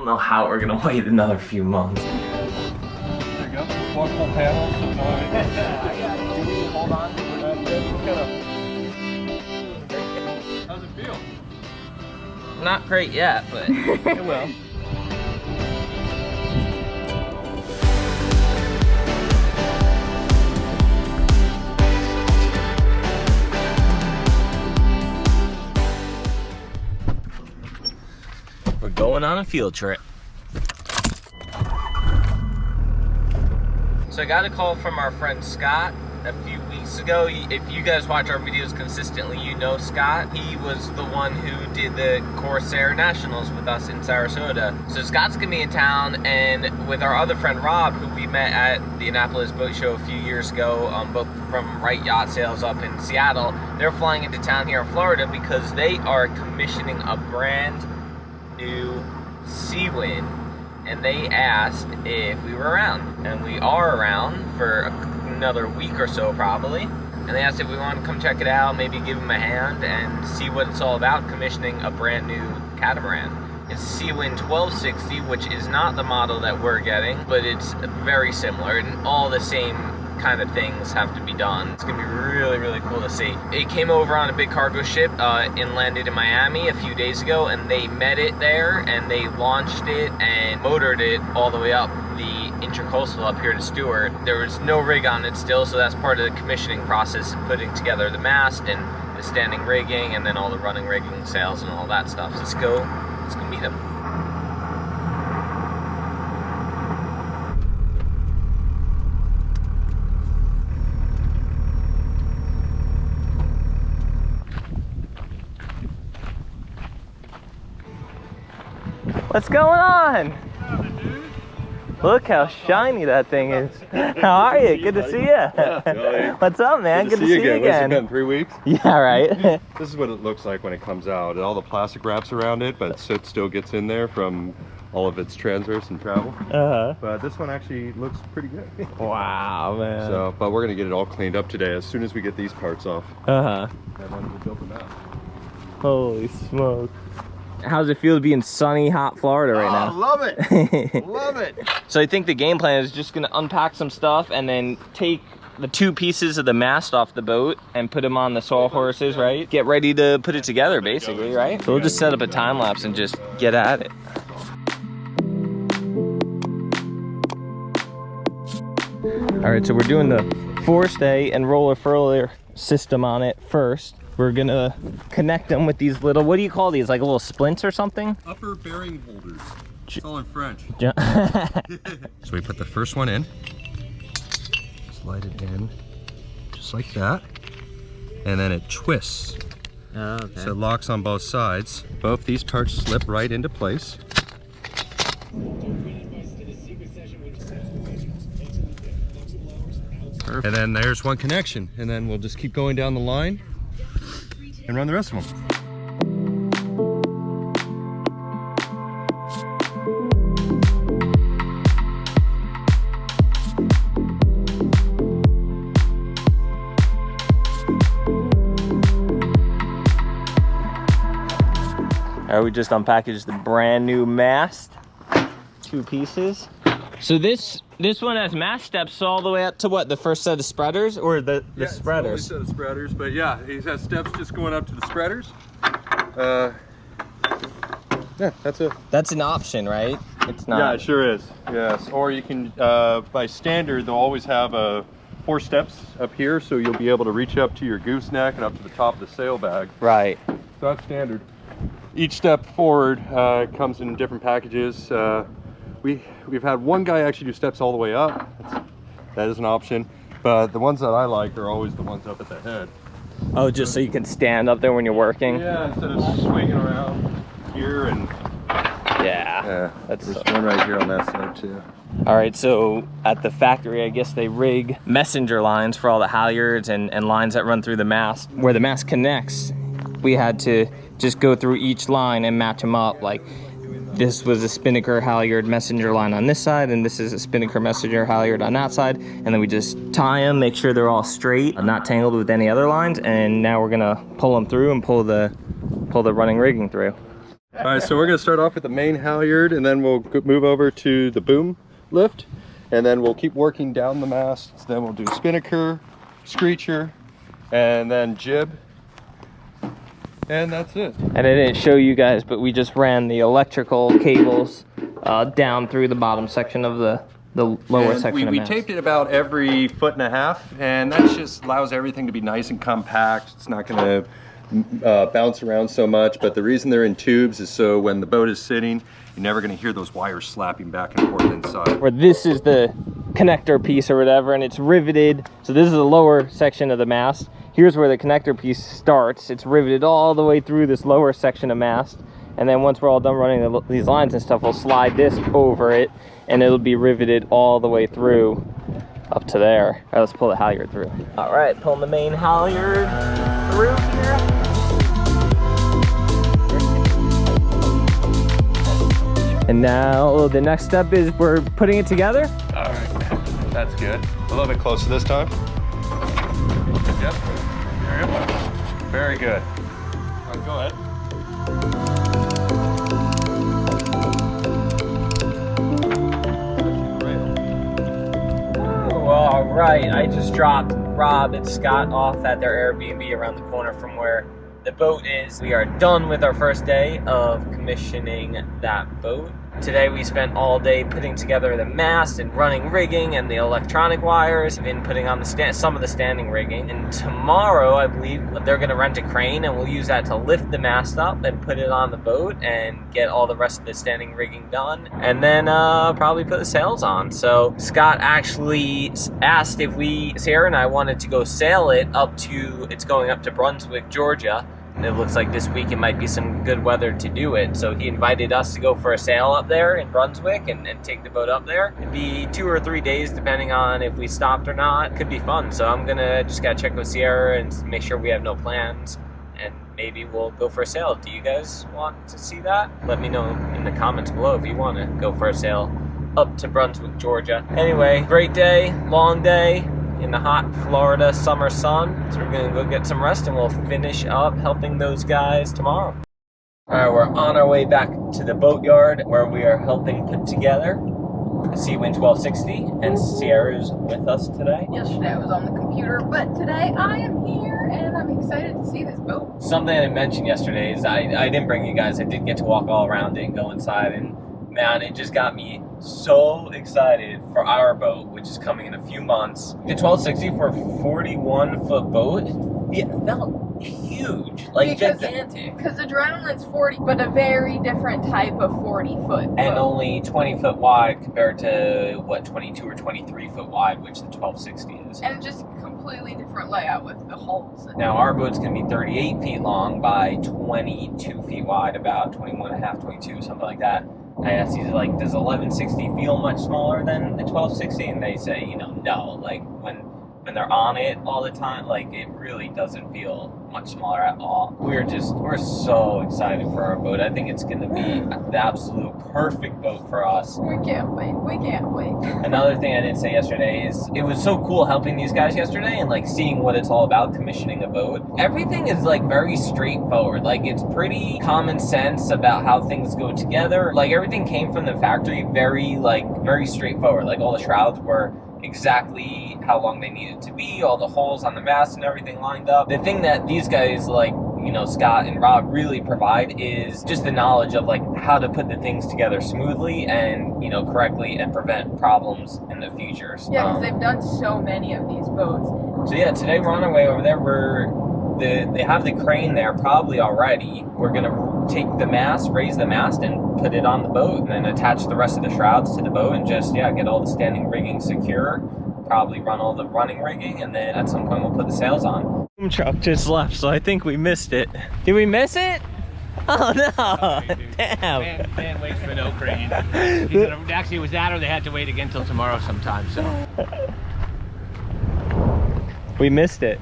know how we're gonna wait another few months. There you go. Walkable panels. So no, Do we hold on? how's it feel? Not great yet, but it will. We're going on a field trip. So I got a call from our friend Scott a few weeks ago. If you guys watch our videos consistently, you know Scott. He was the one who did the Corsair Nationals with us in Sarasota. So Scott's gonna be in town, and with our other friend Rob, who we met at the Annapolis Boat Show a few years ago, both from Wright Yacht Sales up in Seattle, they're flying into town here in Florida because they are commissioning a brand new Seawind, and they asked if we were around, and we are around for another week or so probably, and they asked if we wanted to come check it out, maybe give them a hand and see what it's all about, commissioning a brand new catamaran. It's Seawind 1260, which is not the model that we're getting, but it's very similar, and all the same kind of things have to be done. It's gonna be really, really cool to see. It came over on a big cargo ship and landed in Miami a few days ago, and they met it there, and they launched it and motored it all the way up the intercoastal up here to Stewart. There was no rig on it still, so that's part of the commissioning process, putting together the mast and the standing rigging, and then all the running rigging, sails, and all that stuff. So let's go meet them. What's going on? Look how shiny that thing is. How are you? Good to see you. Yeah, what's up, man? Good to see you again. What's it been, 3 weeks? Yeah, right. This is what it looks like when it comes out. All the plastic wraps around it, but soot still gets in there from all of its transverse and travel. But this one actually looks pretty good. Wow, man. So, but we're gonna get it all cleaned up today as soon as we get these parts off. And then we'll build them out. Holy smoke. How's it feel to be in sunny, hot Florida right now? I love it. Love it. So I think the game plan is just gonna unpack some stuff and then take the two pieces of the mast off the boat and put them on the saw horses, right? Get ready to put it together, basically, right? So we'll just set up a time lapse and just get at it. All right, so we're doing the forestay and roller furler system on it first. We're gonna connect them with these little, what do you call these? Like little splints or something? Upper bearing holders. It's all in French. So we put the first one in, slide it in, just like that, and then it twists. Oh, okay. So it locks on both sides. Both these parts slip right into place. Perfect. And then there's one connection, and then we'll just keep going down the line and run the rest of them. All right, we just unpackaged the brand new mast, 2 pieces. So this one has mast steps all the way up to what, the first set of spreaders, or the spreaders? It's only a set of spreaders, but yeah, it has steps just going up to the spreaders. Yeah, that's it. That's an option, right? It's not. Yeah, it sure is. Yes, or you can, by standard, they'll always have 4 steps up here, so you'll be able to reach up to your gooseneck and up to the top of the sail bag. Right. So that's standard. Each step forward comes in different packages. We've had one guy actually do steps all the way up. That is an option, but the ones that I like are always the ones up at the head. Oh, just so you can stand up there when you're working? Yeah, instead of swinging around here and... Yeah, there's one right here on that side too. All right, so at the factory, I guess they rig messenger lines for all the halyards and lines that run through the mast. Where the mast connects, we had to just go through each line and match them up. Like, this was a Spinnaker halyard messenger line on this side, and this is a Spinnaker messenger halyard on that side, and then we just tie them, make sure they're all straight, not tangled with any other lines, and now we're gonna pull them through and pull the running rigging through. All right, so we're gonna start off with the main halyard, and then we'll move over to the boom lift, and then we'll keep working down the masts. Then we'll do spinnaker, screecher, and then jib, and that's it. And I didn't show you guys, but we just ran the electrical cables down through the bottom section of the lower section of we mast. taped it about every 1.5 feet, and that just allows everything to be nice and compact. It's not going to bounce around so much, but the reason they're in tubes is so when the boat is sitting, you're never going to hear those wires slapping back and forth inside. Where this is the connector piece or whatever, and it's riveted. So this is the lower section of the mast. Here's where the connector piece starts. It's riveted all the way through this lower section of mast. And then once we're all done running these lines and stuff, we'll slide this over it, and it'll be riveted all the way through up to there. All right, let's pull the halyard through. All right, pulling the main halyard through here. And now the next step is we're putting it together. All right, that's good. A little bit closer this time. Yep, there you go. Very good. All right, go ahead. All right, I just dropped Rob and Scott off at their Airbnb around the corner from where the boat is. We are done with our first day of commissioning that boat. Today we spent all day putting together the mast and running rigging and the electronic wires, and putting on the some of the standing rigging. And tomorrow, I believe, they're going to rent a crane, and we'll use that to lift the mast up and put it on the boat and get all the rest of the standing rigging done, and then probably put the sails on. So Scott actually asked if Sarah and I wanted to go sail it up to, it's going up to Brunswick, Georgia. And it looks like this week it might be some good weather to do it. So he invited us to go for a sail up there in Brunswick and take the boat up there. It'd be 2 or 3 days depending on if we stopped or not. Could be fun. So I'm gonna just gotta check with Sierra and make sure we have no plans. And maybe we'll go for a sail. Do you guys want to see that? Let me know in the comments below if you want to go for a sail up to Brunswick, Georgia. Anyway, great day, long day in the hot Florida summer sun. So we're gonna go get some rest and we'll finish up helping those guys tomorrow. All right, we're on our way back to the boatyard where we are helping put together the Seawind 1260, and Sierra's with us today. Yesterday I was on the computer, but today I am here and I'm excited to see this boat. Something I didn't mention yesterday is I didn't bring you guys. I did get to walk all around it and go inside, and man, it just got me so excited for our boat, which is coming in a few months. The 1260 for a 41-foot boat, it felt huge, like gigantic. Because the Adrenaline's 40, but a very different type of 40-foot boat. And only 20 foot wide compared to, what, 22 or 23 foot wide, which the 1260 is. And just completely different layout with the hulls. Now our boat's going to be 38 feet long by 22 feet wide, about 21 and a half, 22, something like that. I asked these, like, does 1160 feel much smaller than the 1260? And they say, you know, no. Like, when they're on it all the time, like, it really doesn't feel much smaller at all. We're so excited for our boat. I think it's going to be the absolute perfect boat for us. We can't wait. We can't wait. Another thing I didn't say yesterday is it was so cool helping these guys yesterday and, like, seeing what it's all about, commissioning a boat. Everything is, like, very straightforward. Like, it's pretty common sense about how things go together. Like, everything came from the factory very straightforward. Like, all the shrouds were exactly how long they needed to be, all the holes on the mast and everything lined up. The thing that these guys, like, you know, Scott and Rob really provide is just the knowledge of, like, how to put the things together smoothly and, you know, correctly and prevent problems in the future. Yeah, because they've done so many of these boats. So yeah, today we're on our way over there. They have the crane there probably already. We're gonna take the mast, raise the mast, and put it on the boat, and then attach the rest of the shrouds to the boat, and just, yeah, get all the standing rigging secure. Probably run all the running rigging, and then at some point we'll put the sails on. Boom truck just left, so I think we missed it. Did we miss it? Oh no! Damn. Man waits for no crane. Actually, it was that, or they had to wait again until tomorrow sometime. So we missed it.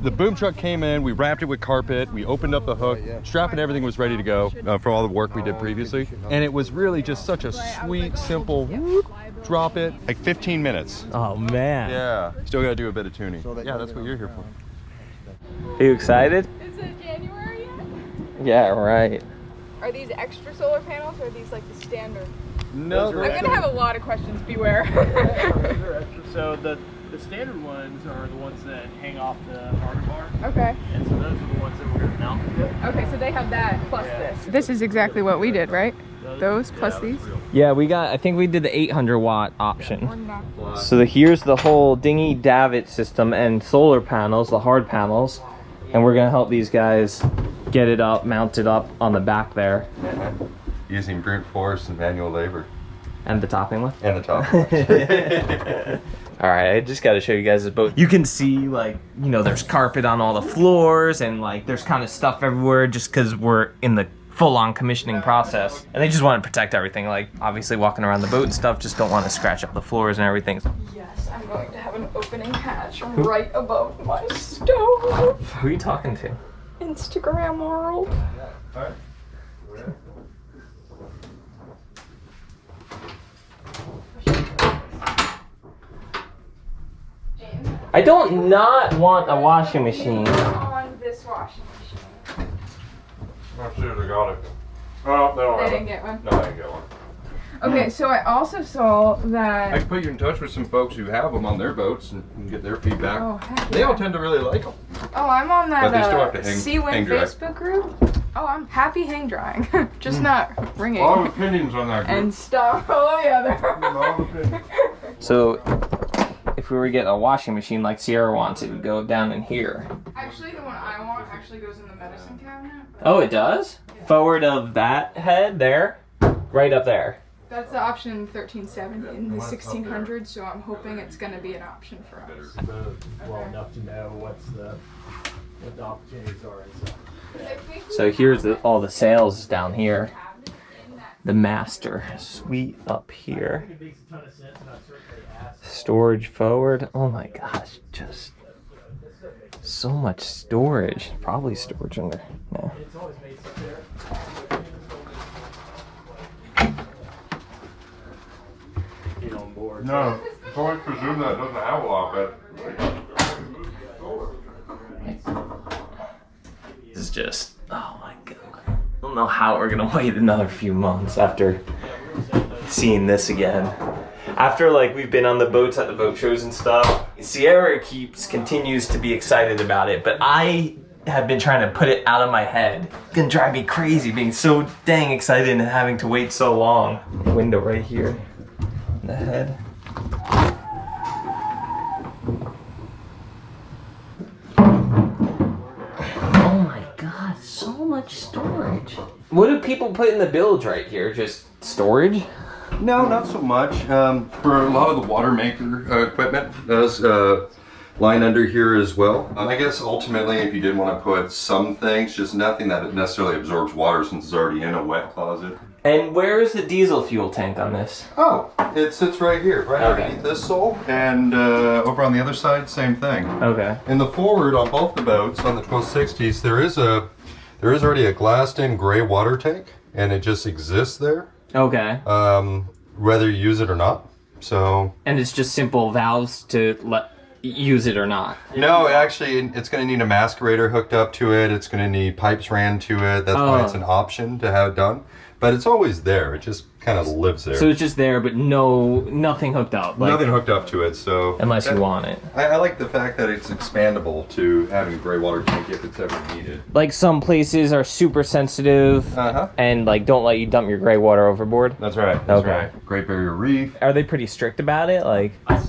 The boom truck came in, we wrapped it with carpet, we opened up the hook, strap and everything was ready to go for all the work we did previously. And it was really just such a sweet, simple whoop, drop it, like 15 minutes. Oh man. Yeah, still gotta do a bit of tuning. Yeah, that's what you're here for. Are you excited? Is it January yet? Yeah, right. Are these extra solar panels or are these like the standard? No, I'm gonna have a lot of questions, beware. So the standard ones are the ones that hang off the harbor bar. Okay. And so those are the ones that we're gonna mount with. Okay, so they have that plus this. This is exactly what we did, right? Those plus these? Yeah, I think we did the 800 watt option. Or not. So here's the whole dinghy davit system and solar panels, the hard panels. And we're gonna help these guys get it up, mounted up on the back there. Using brute force and manual labor. And the topping one? And the top. All right, I just got to show you guys the boat. You can see, like, you know, there's carpet on all the floors and like there's kind of stuff everywhere just because we're in the full-on commissioning process. And they just want to protect everything, like obviously walking around the boat and stuff, just don't want to scratch up the floors and everything. Yes, I'm going to have an opening hatch right above my stove. Who are you talking to? Instagram world. All right. I don't not want a washing machine. On this washing machine. I'm sure they got it. Oh, they don't They have didn't it. get one. No, I didn't get one. Okay, so I also saw I that. can put you in touch with some folks who have them on their boats and can get their feedback. Oh, heck They yeah. all tend to really like them. Oh, I'm on that But they still have to hang Seawind dry. Facebook group. Oh, I'm happy hang drying. Just not ringing. All opinions on that group. And stuff. Oh, yeah. All opinions. So if we were getting a washing machine like Sierra wants, it would go down in here. Actually, the one I want actually goes in the medicine cabinet. Oh, it does? Forward of that head there, right up there. That's the option 1370 in the 1600s, so I'm hoping it's going to be an option for us. Well enough to know what the opportunities are and stuff. So here's all the sails down here. The master suite up here. It makes a ton of sense, and I've certainly asked. Storage forward. Oh my gosh, just so much storage. Probably storage under. No. It's always made sense there. Get on board. No, it's always presumed that it doesn't have a lot, but This is just, oh my god. I don't know how we're gonna wait another few months after seeing this again. After like we've been on the boats at the boat shows and stuff, Sierra continues to be excited about it, but I have been trying to put it out of my head. It's gonna drive me crazy being so dang excited and having to wait so long. Window right here in the head. Oh my god, so much storage. What do people put in the bilge right here? Just storage? no, not so much. For a lot of the water maker equipment, does line under here as well. I guess ultimately, if you did want to put some things, just nothing that necessarily absorbs water since it's already in a wet closet. And where is the diesel fuel tank on this? Oh, it sits right here, right Okay. underneath this sole, and over on the other side, same thing. Okay. In the forward on both the boats on the 1260s, there is already a glassed-in gray water tank, and it just exists there, Okay. whether you use it or not. So And it's just simple valves to use it or not. no, actually, it's going to need a masquerator hooked up to it. It's going to need pipes ran to it. That's why it's an option to have it done. But it's always there. It just kind of lives there. So it's just there, but nothing hooked up. Like, Nothing hooked up to it, so unless you want it. I like the fact that it's expandable to having a gray water tank if it's ever needed. Like some places are super sensitive and like don't let you dump your gray water overboard. That's right. That's Okay. right. Great Barrier Reef. Are they pretty strict about it? Like, I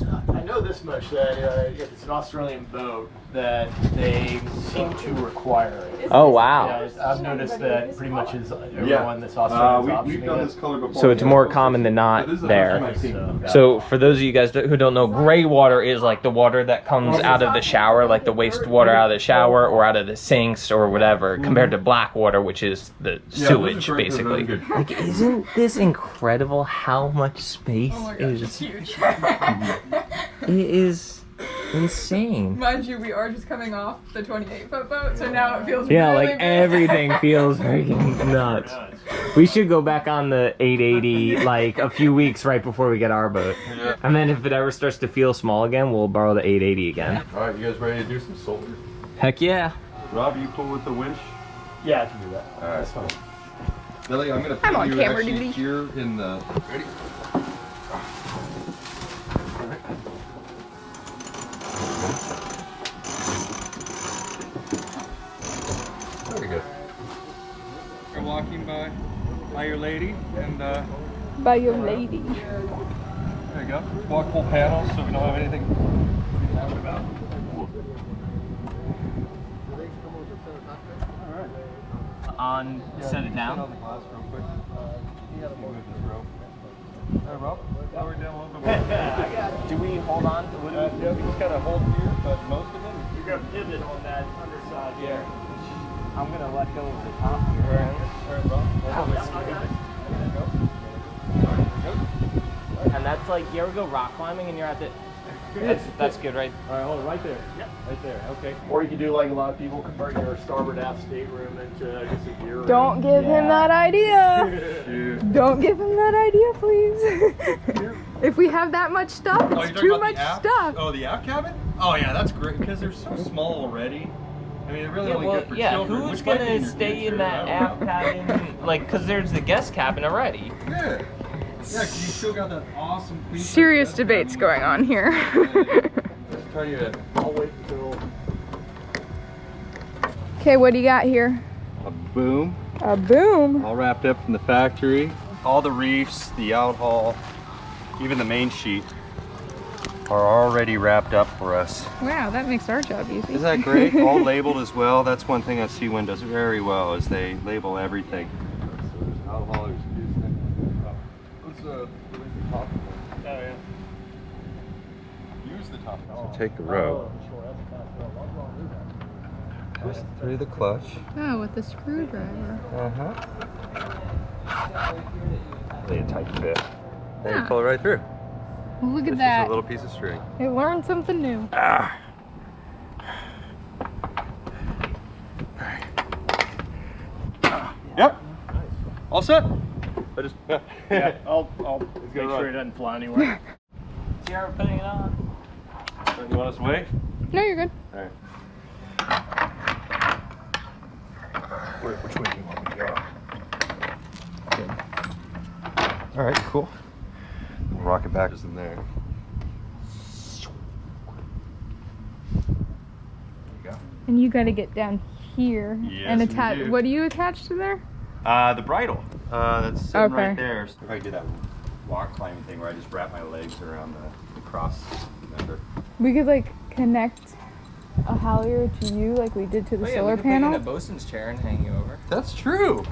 know this much, that if it's an Australian boat, that they seem to require it. oh wow. Yeah, I've noticed that pretty much is everyone that's Australian We've done this color before. So it's more common than not there. So for those of you guys who don't know, gray water is like the water that comes out of the shower, like the wastewater out of the shower or out of the sinks or whatever, compared to black water, which is the sewage, basically. Like, isn't this incredible how much space Oh my gosh, is? it's huge. It is insane. Mind you, we are just coming off the 28-foot boat, so now it feels Yeah, really like big. everything feels freaking nuts. We should go back on the 880 like a few weeks right before we get our boat. Yeah. And then if it ever starts to feel small again, we'll borrow the 880 again. All right, you guys ready to do some solar? Heck yeah. Rob, you pull with the winch? Yeah, I can do that. All right. That's fine. Lily, I'm gonna I'm put on you camera, actually duty. here in the. Ready? Very good. You're walking by your lady, and By your lady. there you go. Walk full panels, so we don't have anything to be happy about. On, set it down. On the glass real quick. Move this rope. All right, Rob. Lower it down a little bit more. Do we hold on to Yeah, we just gotta hold here, but most of it. You're going to pivot on that underside here. I'm gonna let go of the top here. All right, Rob. And that's like, you ever go rock climbing and you're at the... That's good, right? All right, hold it right there. Yep. Right there. Okay. Or you could do like a lot of people, convert your starboard aft stateroom into just a gear room. Don't give him that idea. Shoot. Don't give him that idea, please. If we have that much stuff, Oh, it's you're too talking much about the aft? stuff. Oh, the aft cabin? Oh yeah, that's great because they're so small already. I mean, they're really only good for children. Who's which might be gonna your stay future, in that I aft don't know. cabin? Like, cause there's the guest cabin already. Yeah. Yeah, because you still got that awesome queen size Serious bed debates cabin. going on here. Let's try to I'll wait until. Okay, what do you got here? a boom, A boom. all wrapped up from the factory. All the reefs, the outhaul, even the main sheet are already wrapped up for us. Wow, that makes our job easy. Isn't that great? All labeled as well. That's one thing that Seawind does very well is they label everything. So there's outhaulers. Let's release the top. Oh, yeah. Use the top. So take the rope. Twist through the clutch. Oh, with the screwdriver. Really a tight fit. Then you Huh. pull it right through. Well, look at It's that. just a little piece of string. I learned something new. Ah. Yep. All set. I just Yeah, I'll make gonna sure run. it doesn't fly anywhere. See how we're putting it on? You want us to wait? No, you're good. All right. Which way do you want me to go? All right. Cool. We'll rock it back in there. And you gotta get down here Yes, and we attach. do. What do you attach to there? The bridle. That's sitting Okay. right there. So I do that rock climbing thing where I just wrap my legs around the cross member. We could like connect a halyard to you like we did to the solar panel. a bosun's chair and hang you over. That's true.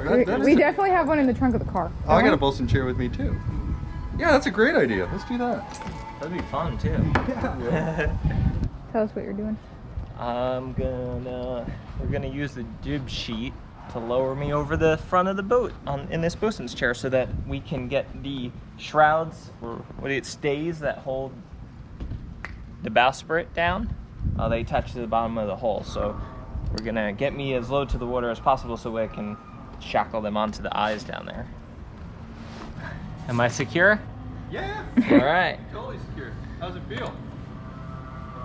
We definitely have one in the trunk of the car. Oh, I don't got a we? Bolson chair with me too. Yeah, that's a great idea. Let's do that. That'd be fun too. Tell us what you're doing. We're gonna use the jib sheet to lower me over the front of the boat in this bosun's chair so that we can get the shrouds or stays that hold the bowsprit down. They touch to the bottom of the hull, so we're gonna get me as low to the water as possible so I can shackle them onto the eyes down there. Am I secure? Yeah. All right. Totally secure. How's it feel?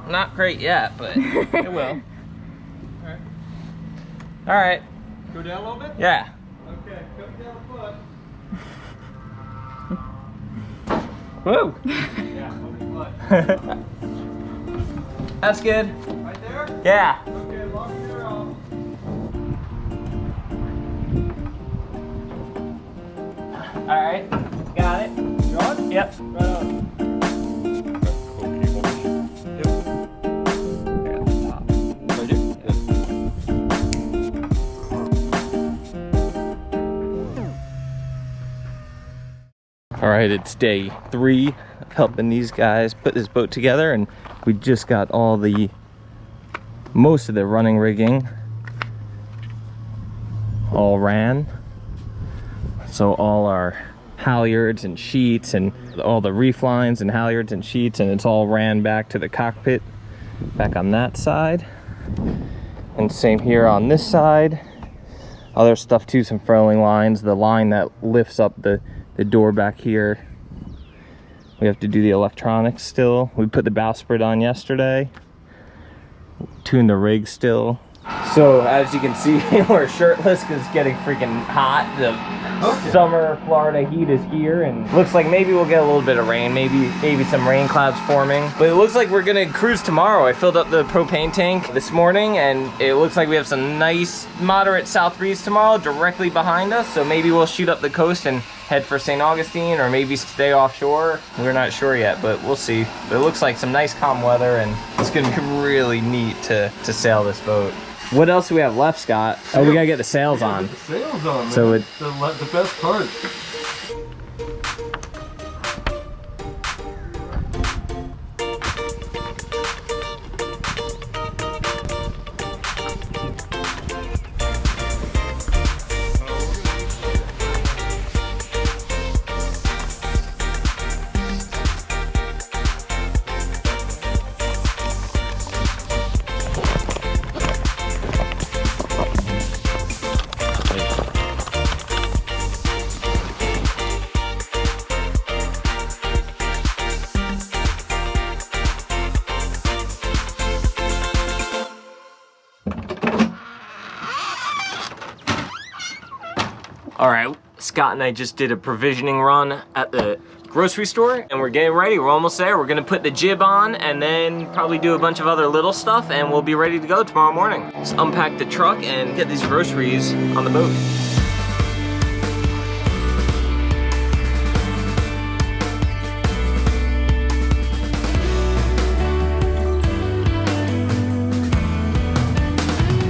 Not great yet, but it will. All right. All right. Go down a little bit? Yeah. Okay, come down a foot. Woo! Yeah, open foot. That's good. Right there? Yeah. Okay, lock her off. All right. Got it. You on? Yep. Right on. All right, it's day 3 of helping these guys put this boat together, and we just got most of the running rigging all ran. So all our halyards and sheets and all the reef lines and halyards and sheets, and it's all ran back to the cockpit, back on that side. And same here on this side. Other stuff too, some furling lines, the line that lifts up the door back here. We have to do the electronics still. We put the bowsprit on yesterday. Tuned the rig still. So as you can see, we're shirtless because it's getting freaking hot. The summer Florida heat is here, and looks like maybe we'll get a little bit of rain, maybe some rain clouds forming. But it looks like we're gonna cruise tomorrow. I filled up the propane tank this morning, and it looks like we have some nice moderate south breeze tomorrow directly behind us. So maybe we'll shoot up the coast and head for St. Augustine, or maybe stay offshore. We're not sure yet, but we'll see. But it looks like some nice calm weather, and it's gonna be really neat to sail this boat. What else do we have left, Scott? Oh, we gotta get the sails on. The sails on, man. So the best part. All right, Scott and I just did a provisioning run at the grocery store, and we're getting ready. We're almost there. We're gonna put the jib on and then probably do a bunch of other little stuff, and we'll be ready to go tomorrow morning. Just unpack the truck and get these groceries on the boat.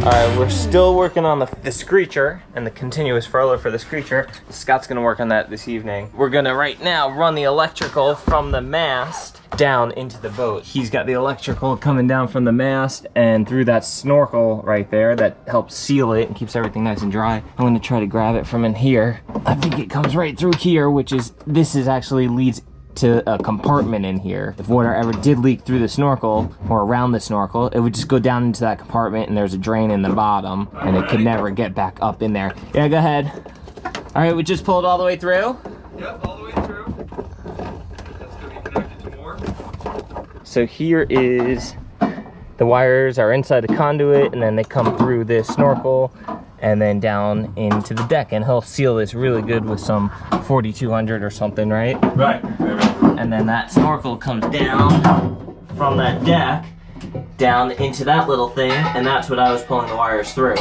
All right, we're still working on the screecher and the continuous furler for the screecher. Scott's gonna work on that this evening. We're gonna right now run the electrical from the mast down into the boat. He's got the electrical coming down from the mast and through that snorkel right there that helps seal it and keeps everything nice and dry. I'm gonna try to grab it from in here. I think it comes right through here, which is, this is actually leads to a compartment in here. If water ever did leak through the snorkel or around the snorkel, it would just go down into that compartment, and there's a drain in the bottom, and it could never get back up in there. Yeah, go ahead. All right, we just pulled all the way through. Yep, all the way through. That's gonna be connected to more. So here is, the wires are inside the conduit, and then they come through this snorkel and then down into the deck, and he'll seal this really good with some 4200 or something, right? Right. And then that snorkel comes down from that deck down into that little thing, and that's what I was pulling the wires through.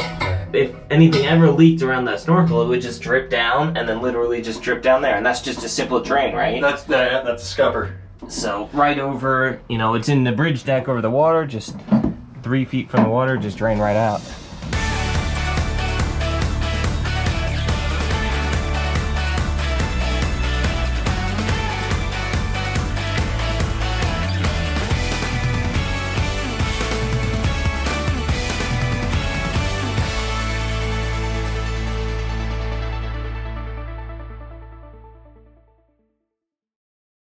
If anything ever leaked around that snorkel, it would just drip down and then literally just drip down there, and that's just a simple drain, right? That's a scupper. So right over, you know, it's in the bridge deck over the water, just 3 feet from the water, just drain right out.